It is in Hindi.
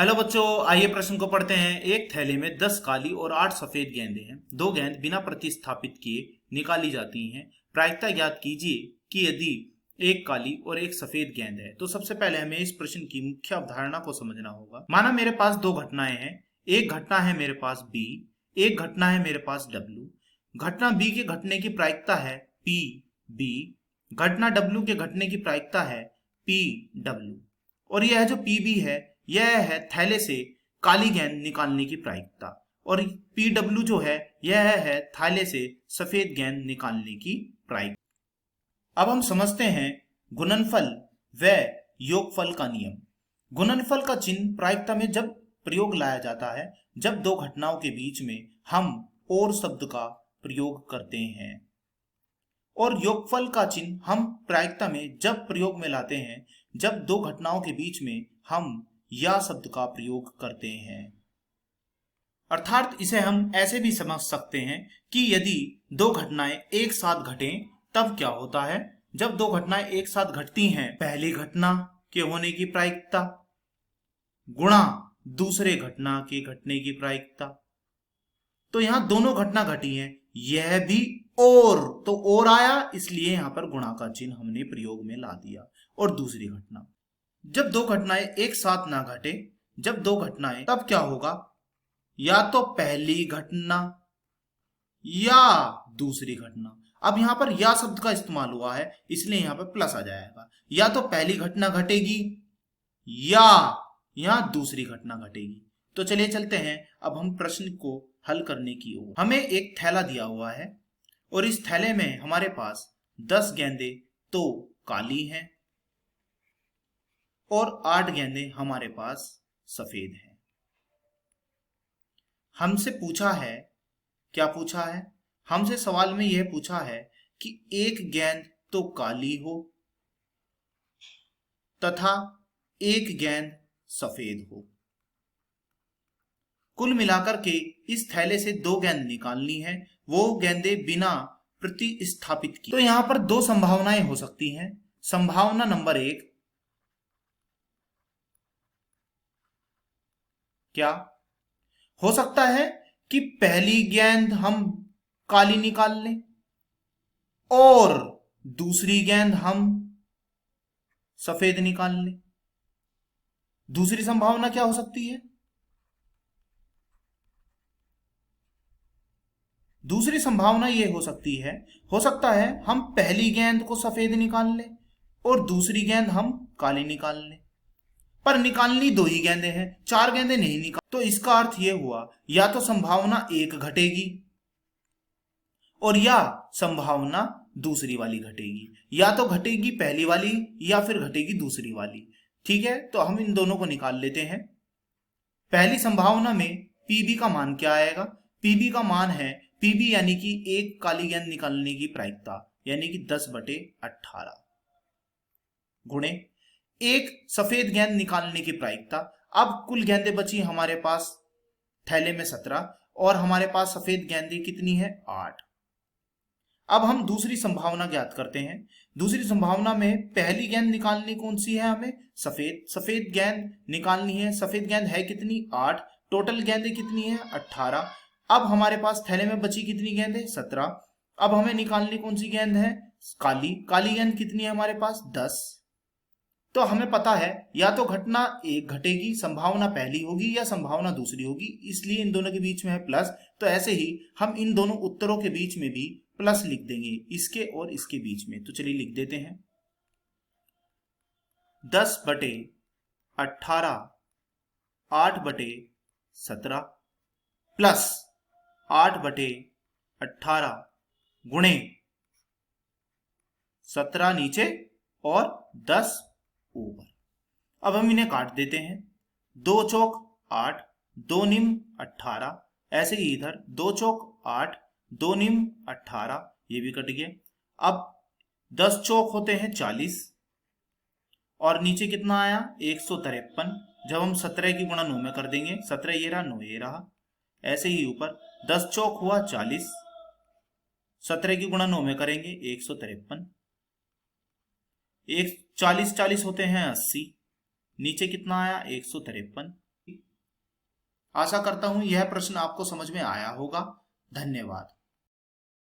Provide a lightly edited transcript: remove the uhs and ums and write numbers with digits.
हेलो बच्चों, आइए प्रश्न को पढ़ते हैं। एक थैले में 10 काली और 8 सफेद गेंदें हैं। दो गेंद बिना प्रतिस्थापित किए निकाली जाती हैं। प्रायिकता ज्ञात कीजिए कि यदि एक काली और एक सफेद गेंद है तो सबसे पहले हमें इस प्रश्न की मुख्य अवधारणा को समझना होगा। माना मेरे पास दो घटनाएं हैं। एक घटना है मेरे पास बी, एक घटना है मेरे पास डब्ल्यू। घटना बी के घटने की प्रायिकता है पी बी, घटना डब्ल्यू के घटने की प्रायिकता है पी डब्ल्यू। और यह जो पी बी है यह है थैले से काली गेंद निकालने की प्रायिकता, और पीडब्ल्यू जो है यह है थैले से सफेद गेंद निकालने की प्रायिकता। अब हम समझते हैं गुणनफल व योगफल का नियम। गुणनफल का चिन्ह प्रायिकता में जब प्रयोग लाया जाता है जब दो घटनाओं के बीच में हम और शब्द का प्रयोग करते हैं, और योगफल का चिन्ह हम प्रायिकता में जब प्रयोग में लाते हैं जब दो घटनाओं के बीच में हम या शब्द का प्रयोग करते हैं। अर्थात इसे हम ऐसे भी समझ सकते हैं कि यदि दो घटनाएं एक साथ घटें तब क्या होता है। जब दो घटनाएं एक साथ घटती हैं, पहली घटना के होने की प्रायिकता गुणा दूसरे घटना के घटने की प्रायिकता। तो यहां दोनों घटना घटी हैं, यह भी और आया, इसलिए यहां पर गुणा का चिन्ह हमने प्रयोग में ला दिया। और दूसरी घटना, जब दो घटनाएं एक साथ ना घटे, जब दो घटनाएं, तब क्या होगा, या तो पहली घटना या दूसरी घटना। अब यहां पर या शब्द का इस्तेमाल हुआ है इसलिए यहां पर प्लस आ जाएगा। या तो पहली घटना घटेगी या यहां दूसरी घटना घटेगी। तो चलिए चलते हैं अब हम प्रश्न को हल करने की ओर। हमें एक थैला दिया हुआ है और इस थैले में हमारे पास 10 गेंदें तो काली हैं और 8 गेंदें हमारे पास सफेद हैं। हमसे पूछा है, क्या पूछा है, हमसे सवाल में यह पूछा है कि एक गेंद तो काली हो तथा एक गेंद सफेद हो। कुल मिलाकर के इस थैले से दो गेंद निकालनी है, वो गेंदें बिना प्रतिस्थापित की। तो यहां पर दो संभावनाएं हो सकती हैं। संभावना नंबर एक, क्या हो सकता है कि पहली गेंद हम काली निकाल लें और दूसरी गेंद हम सफेद निकाल लें। दूसरी संभावना क्या हो सकती है, दूसरी संभावना यह हो सकता है हम पहली गेंद को सफेद निकाल लें और दूसरी गेंद हम काली निकाल लें। पर निकालनी दो ही गेंदें हैं, चार गेंदें नहीं निकाल। तो इसका अर्थ यह हुआ या तो संभावना एक घटेगी और या संभावना दूसरी वाली घटेगी, या तो घटेगी पहली वाली या फिर घटेगी दूसरी वाली। ठीक है, तो हम इन दोनों को निकाल लेते हैं। पहली संभावना में पीबी का मान क्या आएगा, पीबी का मान है पीबी यानी कि एक काली गेंद निकालने की प्रायिकता यानी कि 10/18 गुणे एक सफेद गेंद निकालने की प्रायिकता। अब कुल गेंदें बची हमारे पास थैले में 17 और हमारे पास सफेद गेंदें कितनी है, 8। अब हम दूसरी संभावना ज्ञात करते हैं। दूसरी संभावना में पहली गेंद निकालनी कौन सी है, हमें सफेद गेंद निकालनी है। सफेद गेंद है कितनी, 8। टोटल गेंदें कितनी है, 18। अब हमारे पास थैले में बची कितनी गेंद है, 17। अब हमें निकालनी कौन सी गेंद है, काली गेंद कितनी है हमारे पास, 10। तो हमें पता है या तो घटना एक घटेगी, संभावना पहली होगी या संभावना दूसरी होगी, इसलिए इन दोनों के बीच में है प्लस। तो ऐसे ही हम इन दोनों उत्तरों के बीच में भी प्लस लिख देंगे, इसके और इसके बीच में। तो चलिए लिख देते हैं 10/18 8/17 प्लस 8/18 गुणे 17 नीचे और 10 ऊपर। अब हम इन्हें काट देते हैं, 2 चौक 8, 2 निम 18। ऐसे ही इधर 2 चौक 8, 2 निम 18, ये भी कट गया। अब 10 चौक होते हैं 40 और नीचे कितना आया, 153। जब हम 17 की गुणा 9 में कर देंगे, 17 ये रहा, 9 ये रहा। ऐसे ही ऊपर 10 चौक हुआ 40, 17 की गुणा 9 में करेंगे 153। 40 होते हैं 80, नीचे कितना आया, 153। आशा करता हूं यह प्रश्न आपको समझ में आया होगा। धन्यवाद।